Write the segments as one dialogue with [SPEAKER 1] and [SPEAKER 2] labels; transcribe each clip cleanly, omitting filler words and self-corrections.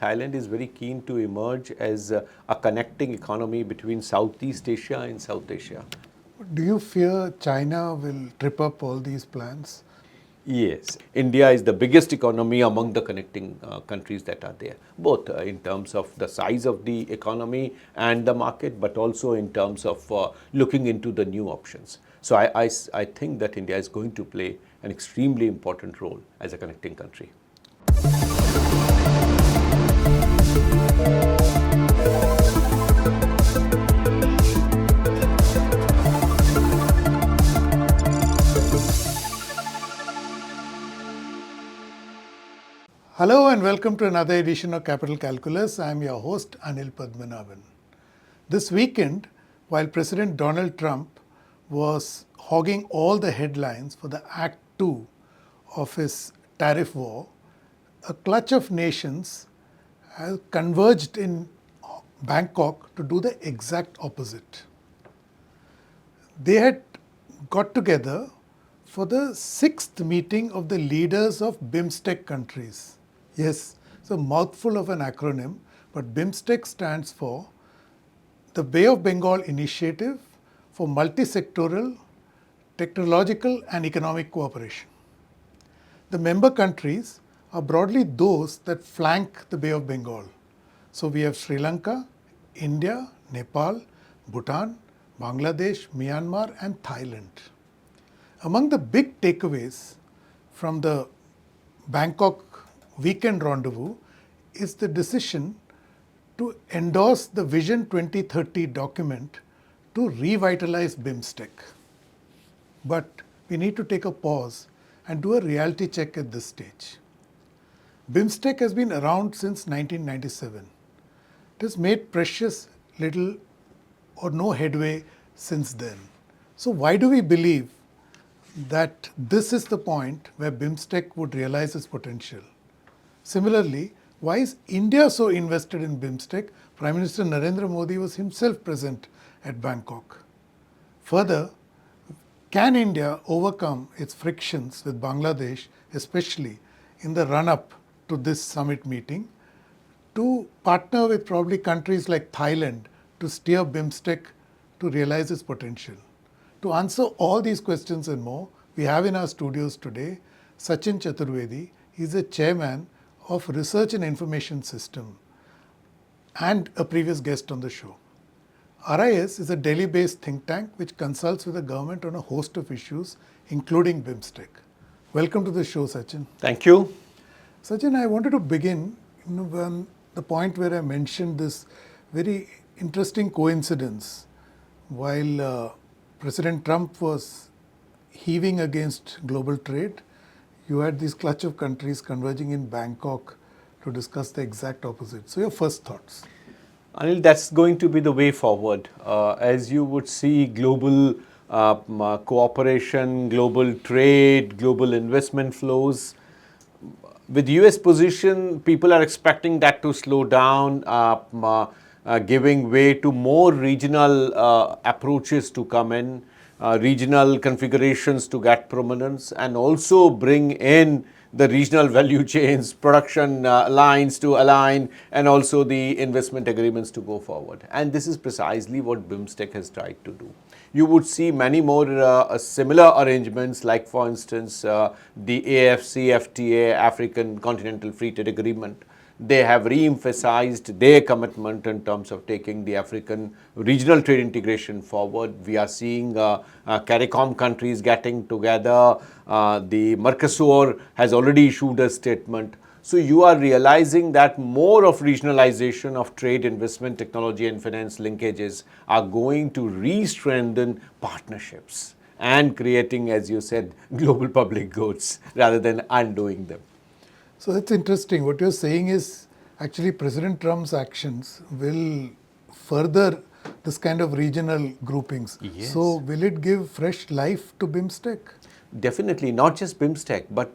[SPEAKER 1] Thailand is very keen to emerge as a connecting economy between Southeast Asia and South Asia.
[SPEAKER 2] Do you fear China will trip up all these plans?
[SPEAKER 1] Yes, India is the biggest economy among the connecting countries that are there, both in terms of the size of the economy and the market, but also in terms of looking into the new options. So I think that India is going to play an extremely important role as a connecting country.
[SPEAKER 2] Hello and welcome to another edition of Capital Calculus. I am your host Anil Padmanabhan. This weekend, while President Donald Trump was hogging all the headlines for the Act 2 of his tariff war, a clutch of nations has converged in Bangkok to do the exact opposite. They had got together for the 6th meeting of the leaders of BIMSTEC countries. Yes, it's a mouthful of an acronym, but BIMSTEC stands for the Bay of Bengal Initiative for Multi-Sectoral, Technological and Economic Cooperation. The member countries are broadly those that flank the Bay of Bengal. So we have Sri Lanka, India, Nepal, Bhutan, Bangladesh, Myanmar and Thailand. Among the big takeaways from the Bangkok weekend rendezvous is the decision to endorse the Vision 2030 document to revitalize BIMSTEC. But we need to take a pause and do a reality check at this stage. BIMSTEC has been around since 1997. It has made precious little or no headway since then. So why do we believe that this is the point where BIMSTEC would realize its potential? Similarly, why is India so invested in BIMSTEC? Prime Minister Narendra Modi was himself present at Bangkok. Further, can India overcome its frictions with Bangladesh, especially in the run-up to this summit meeting, to partner with probably countries like Thailand to steer BIMSTEC to realize its potential? To answer all these questions and more, we have in our studios today Sachin Chaturvedi. He is the chairman of Research and Information System and a previous guest on the show. RIS is a Delhi-based think tank which consults with the government on a host of issues, including BIMSTEC. Welcome to the show, Sachin.
[SPEAKER 1] Thank you.
[SPEAKER 2] Sachin, I wanted to begin on the point where I mentioned this very interesting coincidence. While President Trump was heaving against global trade, you had this clutch of countries converging in Bangkok to discuss the exact opposite. So your first thoughts?
[SPEAKER 1] Anil, that's going to be the way forward. As you would see, global cooperation, global trade, global investment flows. With US position, people are expecting that to slow down, giving way to more regional approaches to come in. Regional configurations to get prominence and also bring in the regional value chains, production lines to align and also the investment agreements to go forward. And this is precisely what BIMSTEC has tried to do. You would see many more similar arrangements like, for instance, the AFC, FTA, African Continental Free Trade Agreement. They have re-emphasized their commitment in terms of taking the African regional trade integration forward. We are seeing CARICOM countries getting together. The Mercosur has already issued a statement. So you are realizing that more of regionalization of trade, investment, technology and finance linkages are going to re-strengthen partnerships and creating, as you said, global public goods rather than undoing them.
[SPEAKER 2] So that's interesting. What you're saying is actually President Trump's actions will further this kind of regional groupings.
[SPEAKER 1] Yes.
[SPEAKER 2] So will it give fresh life to BIMSTEC?
[SPEAKER 1] Definitely, not just BIMSTEC, but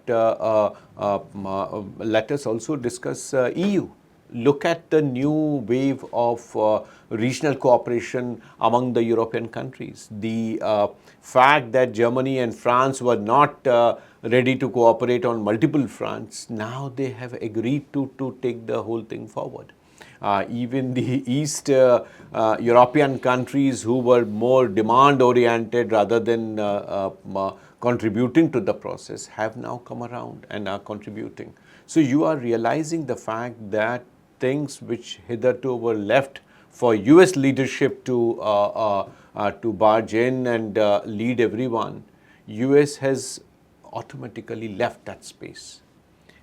[SPEAKER 1] let us also discuss EU. Look at the new wave of regional cooperation among the European countries. The fact that Germany and France were not ready to cooperate on multiple fronts. Now they have agreed to take the whole thing forward. Even the East European countries who were more demand oriented rather than contributing to the process have now come around and are contributing. So you are realizing the fact that things which hitherto were left for US leadership to barge in and lead everyone, US has automatically left that space.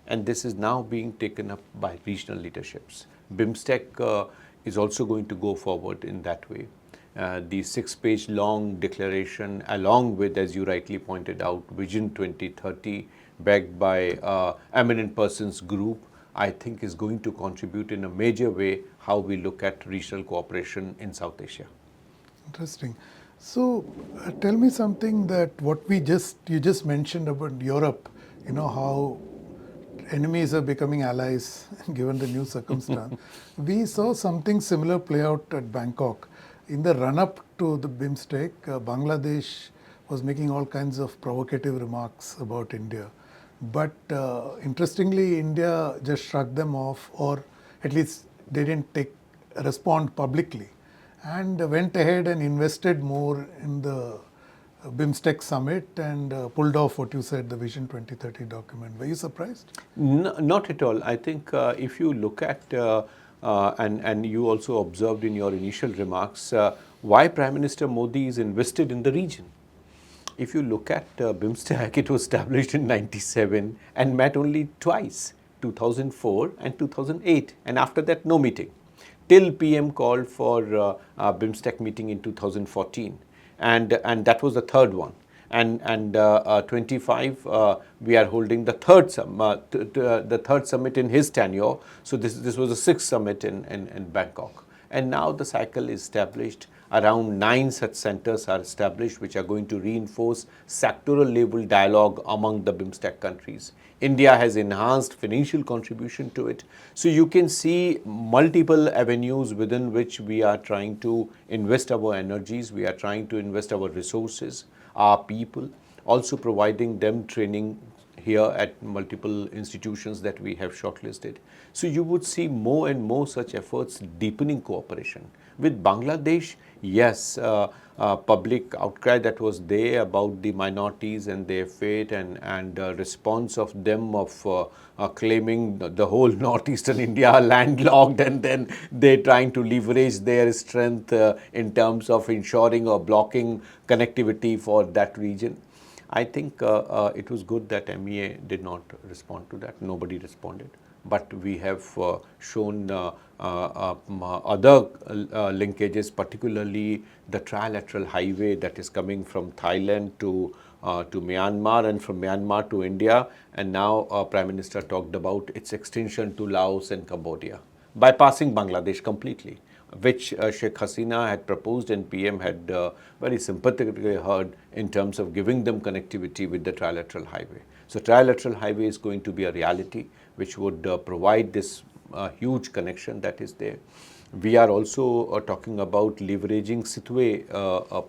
[SPEAKER 1] And this is now being taken up by regional leaderships. BIMSTEC is also going to go forward in that way. The 6-page long declaration, along with, as you rightly pointed out, Vision 2030, backed by eminent persons group, I think is going to contribute in a major way how we look at regional cooperation in South Asia.
[SPEAKER 2] Interesting. So tell me something that what you just mentioned about Europe, how enemies are becoming allies given the new circumstance. We saw something similar play out at Bangkok. In the run-up to the BIMSTEC, Bangladesh was making all kinds of provocative remarks about India. But interestingly, India just shrugged them off, or at least they didn't respond publicly, and went ahead and invested more in the BIMSTEC summit and pulled off what you said, the Vision 2030 document. Were you surprised?
[SPEAKER 1] Not at all. I think if you look at, and you also observed in your initial remarks, why Prime Minister Modi is invested in the region. If you look at BIMSTEC, it was established in 97 and met only twice, 2004 and 2008, and after that no meeting. Till PM called for a BIMSTEC meeting in 2014. And that was the third one. And 25, we are holding the third summit in his tenure. So this was the sixth summit in Bangkok. And now the cycle is established. Around 9 such centers are established, which are going to reinforce sectoral level dialogue among the BIMSTEC countries. India has enhanced financial contribution to it. So you can see multiple avenues within which we are trying to invest our energies, we are trying to invest our resources, our people, also providing them training here at multiple institutions that we have shortlisted. So you would see more and more such efforts deepening cooperation. With Bangladesh, yes, public outcry that was there about the minorities and their fate and response of them of claiming the whole northeastern India landlocked, and then they're trying to leverage their strength in terms of ensuring or blocking connectivity for that region. I think it was good that MEA did not respond to that. Nobody responded. But we have shown other linkages, particularly the trilateral highway that is coming from Thailand to Myanmar and from Myanmar to India. And now Prime Minister talked about its extension to Laos and Cambodia, bypassing Bangladesh completely, which Sheikh Hasina had proposed and PM had very sympathetically heard in terms of giving them connectivity with the trilateral highway. So trilateral highway is going to be a reality which would provide this huge connection that is there. We are also talking about leveraging Sitwe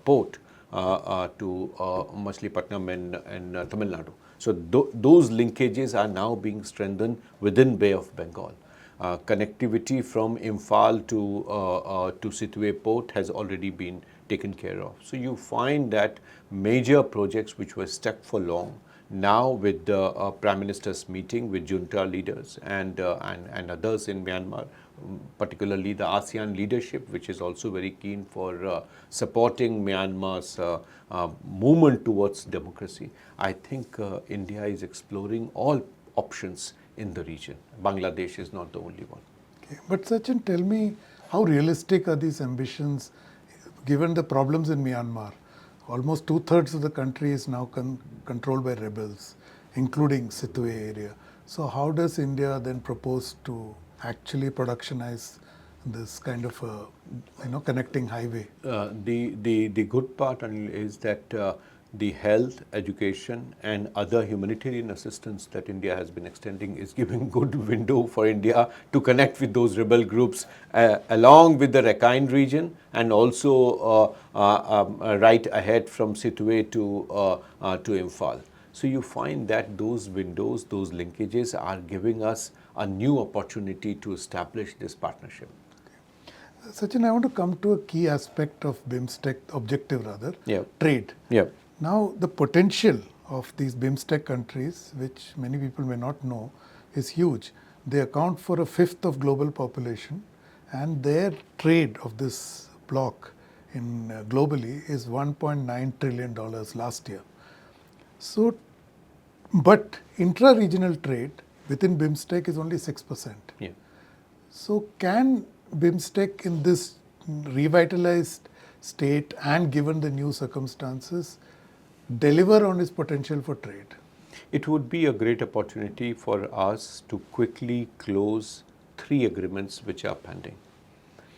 [SPEAKER 1] port to Machilipatnam in Tamil Nadu. So those linkages are now being strengthened within Bay of Bengal. Connectivity from Imphal to Sitwe port has already been taken care of. So you find that major projects which were stuck for long, now with the Prime Minister's meeting with junta leaders and others in Myanmar, particularly the ASEAN leadership, which is also very keen for supporting Myanmar's movement towards democracy. I think India is exploring all options in the region. Bangladesh is not the only one.
[SPEAKER 2] Okay. But Sachin, tell me, how realistic are these ambitions given the problems in Myanmar? Almost 2/3 of the country is now controlled by rebels, including Sitwe area. So how does India then propose to actually productionize this kind of connecting highway?
[SPEAKER 1] The good part, Anil, is that the health, education and other humanitarian assistance that India has been extending is giving good window for India to connect with those rebel groups along with the Rakhine region, and also right ahead from Sitwe to Imphal. So you find that those windows, those linkages are giving us a new opportunity to establish this partnership.
[SPEAKER 2] Sachin, I want to come to a key aspect of BIMSTEC objective rather,
[SPEAKER 1] Yeah.
[SPEAKER 2] trade.
[SPEAKER 1] Yeah.
[SPEAKER 2] Now, the potential of these BIMSTEC countries, which many people may not know, is huge. They account for a fifth of global population, and their trade of this bloc in globally is $1.9 trillion last year. So, but intra-regional trade within BIMSTEC is only 6%.
[SPEAKER 1] Yeah.
[SPEAKER 2] So, can BIMSTEC in this revitalized state and given the new circumstances deliver on its potential for trade?
[SPEAKER 1] It would be a great opportunity for us to quickly close 3 agreements which are pending.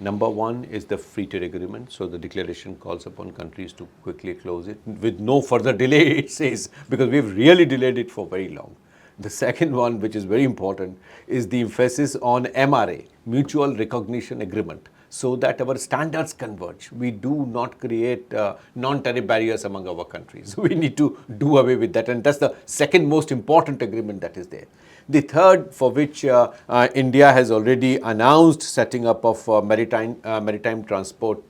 [SPEAKER 1] Number 1 is the free trade agreement. So the declaration calls upon countries to quickly close it with no further delay, it says, because we've really delayed it for very long. The second one, which is very important, is the emphasis on MRA, Mutual Recognition Agreement, so that our standards converge. We do not create non-tariff barriers among our countries. So we need to do away with that. And that's the second most important agreement that is there. The third, for which India has already announced setting up of maritime transport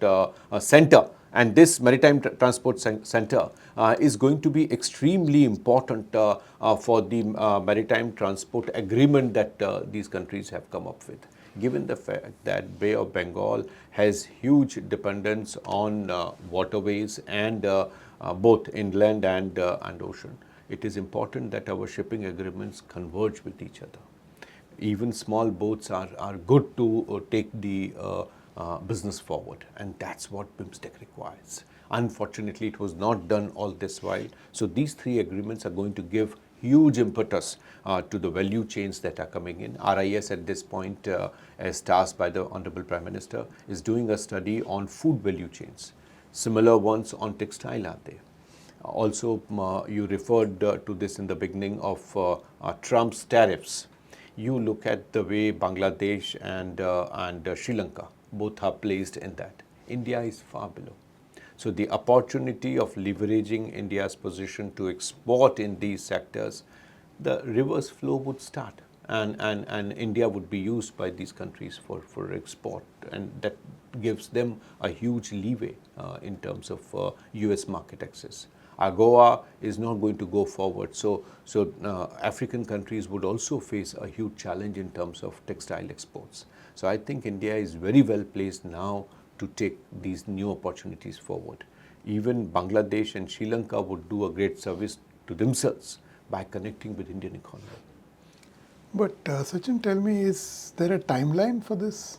[SPEAKER 1] center. And this maritime transport center is going to be extremely important for the maritime transport agreement that these countries have come up with. Given the fact that Bay of Bengal has huge dependence on waterways and both inland and ocean, it is important that our shipping agreements converge with each other. Even small boats are good to take the business forward, and that's what BIMSTEC requires. Unfortunately, it was not done all this while. So these 3 agreements are going to give huge impetus to the value chains that are coming in. RIS at this point, as tasked by the Honorable Prime Minister, is doing a study on food value chains. Similar ones on textile are there. Also, you referred to this in the beginning of Trump's tariffs. You look at the way Bangladesh and Sri Lanka both are placed in that. India is far below. So the opportunity of leveraging India's position to export in these sectors, the reverse flow would start, and India would be used by these countries for export, and that gives them a huge leeway in terms of US market access. AGOA is not going to go forward. So African countries would also face a huge challenge in terms of textile exports. So I think India is very well placed now to take these new opportunities forward. Even Bangladesh and Sri Lanka would do a great service to themselves by connecting with Indian economy.
[SPEAKER 2] But Sachin, tell me, is there a timeline for this?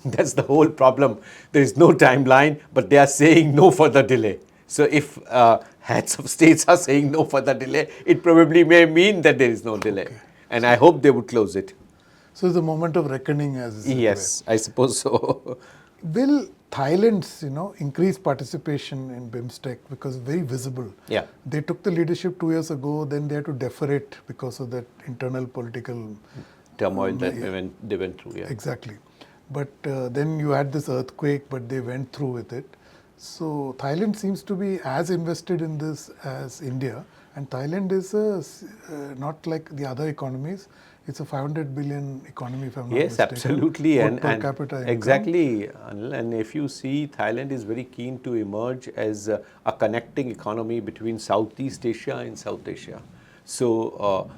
[SPEAKER 1] That's the whole problem. There is no timeline, but they are saying no further delay. So if heads of states are saying no further delay, it probably may mean that there is no delay. Okay. And I hope they would close it.
[SPEAKER 2] So it's a moment of reckoning, as
[SPEAKER 1] yes, I suppose so.
[SPEAKER 2] Will Thailand's increased participation in BIMSTEC, because very visible.
[SPEAKER 1] Yeah.
[SPEAKER 2] They took the leadership 2 years ago, then they had to defer it because of that internal political
[SPEAKER 1] turmoil that they went through. Yeah.
[SPEAKER 2] Exactly. But then you had this earthquake, but they went through with it. So Thailand seems to be as invested in this as India, and Thailand is not like the other economies. It's a 500 billion economy, if I'm not mistaken.
[SPEAKER 1] Yes, absolutely.
[SPEAKER 2] And per capita income.
[SPEAKER 1] Exactly. And if you see, Thailand is very keen to emerge as a connecting economy between Southeast Asia and South Asia. So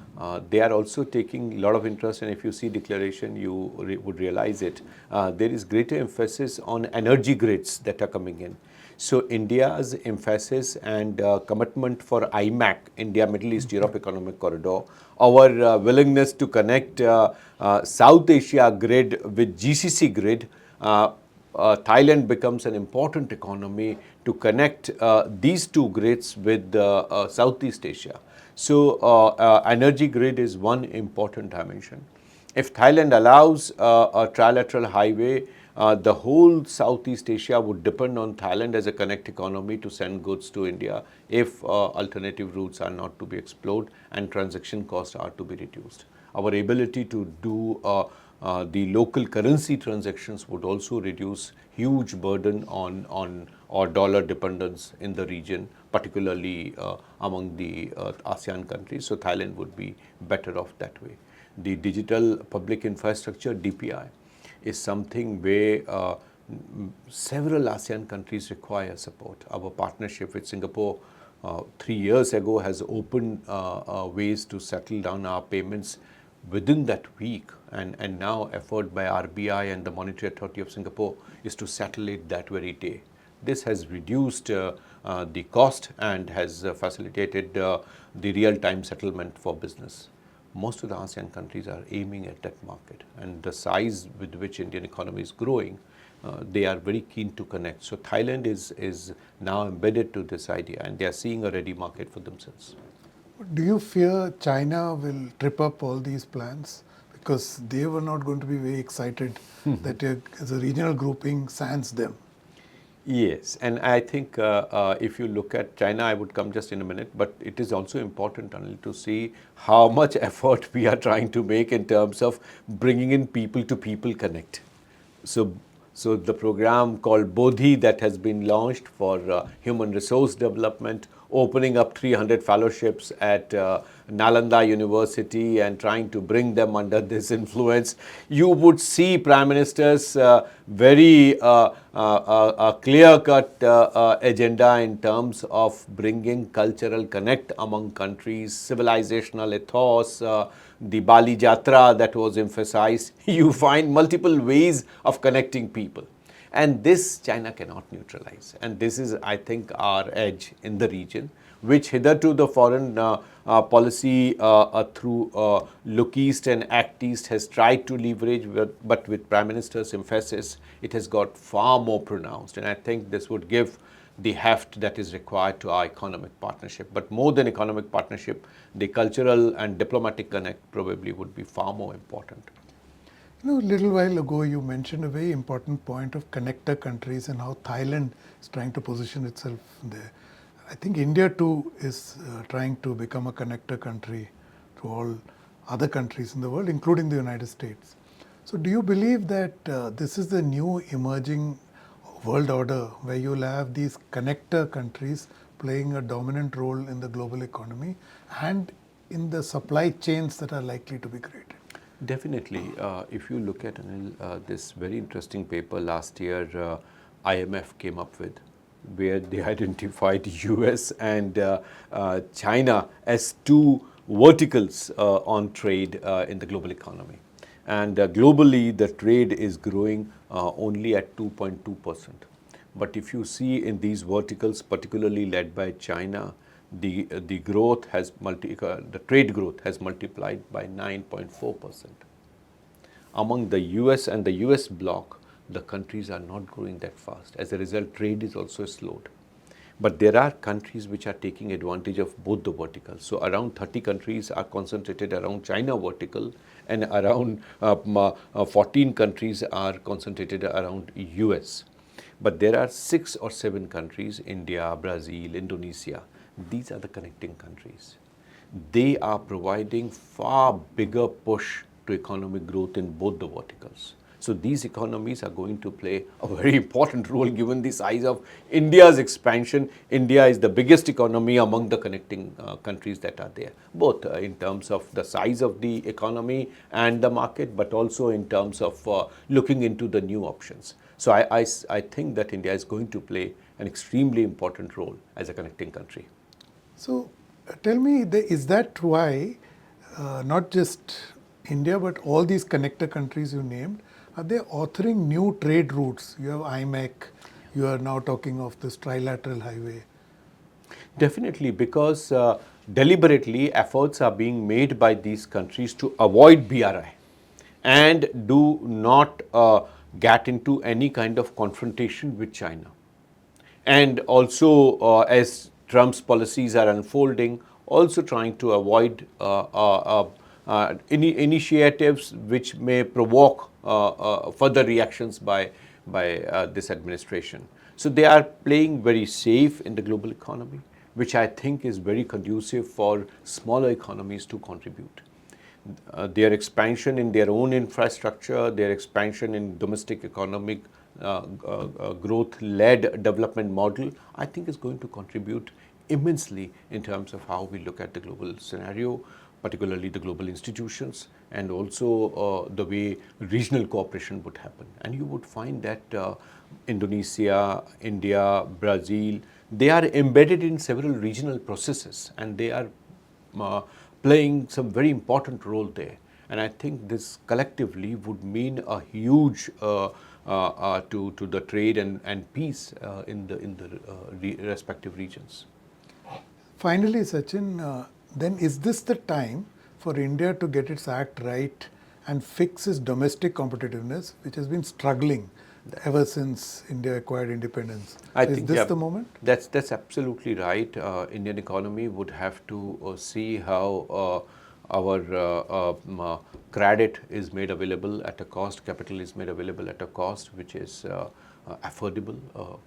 [SPEAKER 1] they are also taking a lot of interest, and if you see declaration, you would realize it. There is greater emphasis on energy grids that are coming in. So India's emphasis and commitment for IMEC, India Middle East Europe Economic Corridor, our willingness to connect South Asia grid with GCC grid, Thailand becomes an important economy to connect these 2 grids with Southeast Asia. So energy grid is one important dimension. If Thailand allows a trilateral highway, the whole Southeast Asia would depend on Thailand as a connect economy to send goods to India if alternative routes are not to be explored and transaction costs are to be reduced. Our ability to do the local currency transactions would also reduce huge burden on or dollar dependence in the region, particularly among the ASEAN countries. So Thailand would be better off that way. The digital public infrastructure, DPI, is something where several ASEAN countries require support. Our partnership with Singapore 3 years ago has opened ways to settle down our payments within that week, and now effort by RBI and the Monetary Authority of Singapore is to settle it that very day. This has reduced the cost and has facilitated the real-time settlement for business. Most of the ASEAN countries are aiming at that market, and the size with which Indian economy is growing, they are very keen to connect. So Thailand is now embedded to this idea, and they are seeing a ready market for themselves.
[SPEAKER 2] Do you fear China will trip up all these plans? Because they were not going to be very excited that as a regional grouping sans them.
[SPEAKER 1] Yes, and I think if you look at China, I would come just in a minute, but it is also important, Anil, to see how much effort we are trying to make in terms of bringing in people to people connect. So the program called Bodhi that has been launched for human resource development, opening up 300 fellowships at Nalanda University and trying to bring them under this influence. You would see Prime Minister's very clear-cut agenda in terms of bringing cultural connect among countries, civilizational ethos, the Bali Jatra that was emphasized. You find multiple ways of connecting people. And this China cannot neutralize. And this is, I think, our edge in the region, which hitherto the foreign policy through Look East and Act East has tried to leverage, but with Prime Minister's emphasis, it has got far more pronounced. And I think this would give the heft that is required to our economic partnership. But more than economic partnership, the cultural and diplomatic connect probably would be far more important.
[SPEAKER 2] You know, a little while ago, you mentioned a very important point of connector countries and how Thailand is trying to position itself there. I think India too is trying to become a connector country to all other countries in the world, including the United States. So do you believe that this is the new emerging world order where you'll have these connector countries playing a dominant role in the global economy and in the supply chains that are likely to be created?
[SPEAKER 1] Definitely. If you look at this very interesting paper last year, IMF came up with, where they identified US and China as two verticals on trade in the global economy. And globally, the trade is growing only at 2.2%. But if you see in these verticals, particularly led by China, the growth has the trade growth has multiplied by 9.4%. Among the US and the US bloc, the countries are not growing that fast. As a result, trade is also slowed. But there are countries which are taking advantage of both the verticals. So around 30 countries are concentrated around China vertical, and around 14 countries are concentrated around US. But there are 6 or 7 countries, India, Brazil, Indonesia. These are the connecting countries. They are providing far bigger push to economic growth in both the verticals. So these economies are going to play a very important role given the size of India's expansion. India is the biggest economy among the connecting countries that are there, both in terms of the size of the economy and the market, but also in terms of looking into the new options. So I think that India is going to play an extremely important role as a connecting country.
[SPEAKER 2] So tell me, is that why not just India, but all these connector countries you named, are they authoring new trade routes? You have IMEC, you are now talking of this trilateral highway.
[SPEAKER 1] Definitely, because deliberately efforts are being made by these countries to avoid BRI and do not get into any kind of confrontation with China. And also, as Trump's policies are unfolding, also trying to avoid initiatives which may provoke further reactions by this administration. So they are playing very safe in the global economy, which I think is very conducive for smaller economies to contribute. Their expansion in their own infrastructure, their expansion in domestic economic growth-led development model, I think is going to contribute immensely in terms of how we look at the global scenario, particularly the global institutions, and also the way regional cooperation would happen. And you would find that Indonesia, India, Brazil, they are embedded in several regional processes, and they are playing some very important role there. And I think this collectively would mean a huge to the trade and peace in the respective regions.
[SPEAKER 2] Finally, Sachin, then is this the time for India to get its act right and fix its domestic competitiveness, which has been struggling ever since India acquired independence? Is this the moment?
[SPEAKER 1] That's absolutely right. Indian economy would have to see how our credit is made available at a cost, capital is made available at a cost which is affordable,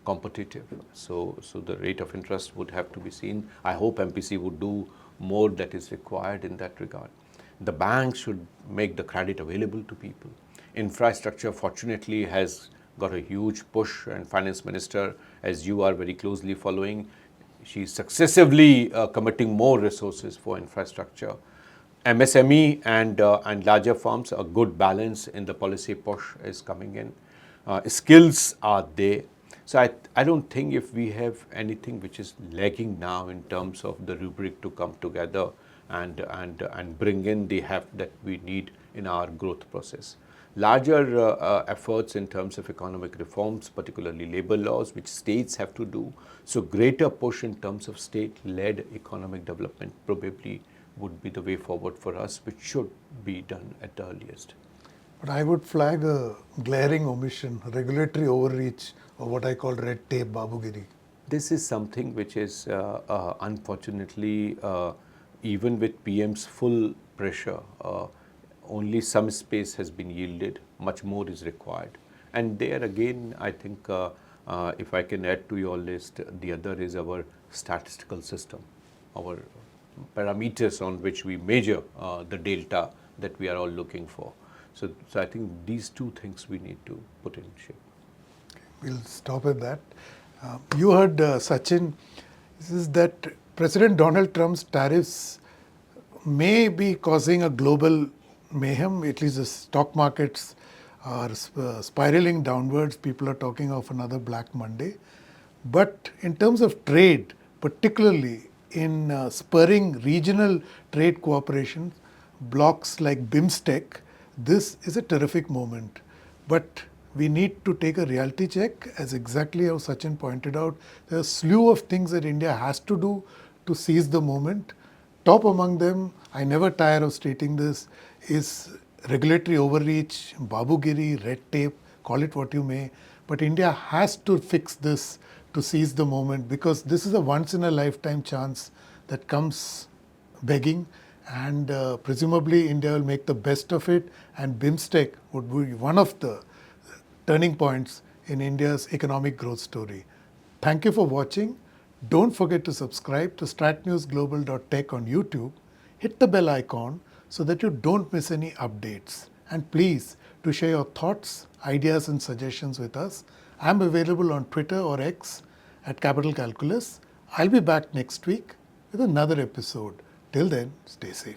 [SPEAKER 1] competitive. So the rate of interest would have to be seen. I hope MPC would do more that is required in that regard. The banks should make the credit available to people. Infrastructure, fortunately, has got a huge push, and Finance Minister, as you are very closely following, she's successively committing more resources for infrastructure. MSME and larger firms, a good balance in the policy push is coming in. Skills are there. So I don't think if we have anything which is lagging now in terms of the rubric to come together and bring in the heft that we need in our growth process. Larger efforts in terms of economic reforms, particularly labor laws, which states have to do. So greater push in terms of state-led economic development probably would be the way forward for us, which should be done at the earliest.
[SPEAKER 2] But I would flag a glaring omission, regulatory overreach, or what I call red tape babugiri.
[SPEAKER 1] This is something which is unfortunately, even with PM's full pressure, only some space has been yielded, much more is required. And there again, I think if I can add to your list, the other is our statistical system, our parameters on which we measure the delta that we are all looking for. So I think these two things we need to put in shape.
[SPEAKER 2] We'll stop at that. You heard Sachin, this is that President Donald Trump's tariffs may be causing a global mayhem. At least the stock markets are spiraling downwards. People are talking of another Black Monday. But in terms of trade, particularly in spurring regional trade cooperation, blocks like BIMSTEC, this is a terrific moment. But we need to take a reality check, as exactly how Sachin pointed out. There are a slew of things that India has to do to seize the moment. Top among them, I never tire of stating this, is regulatory overreach, babugiri, red tape, call it what you may. But India has to fix this to seize the moment, because this is a once in a lifetime chance that comes begging, and presumably India will make the best of it, and BIMSTEC would be one of the turning points in India's economic growth story. Thank you for watching. Don't forget to subscribe to StratNewsGlobal.Tech on YouTube. Hit the bell icon so that you don't miss any updates. And please do share your thoughts, ideas and suggestions with us. I'm available on Twitter or X at Capital Calculus. I'll be back next week with another episode. Till then, stay safe.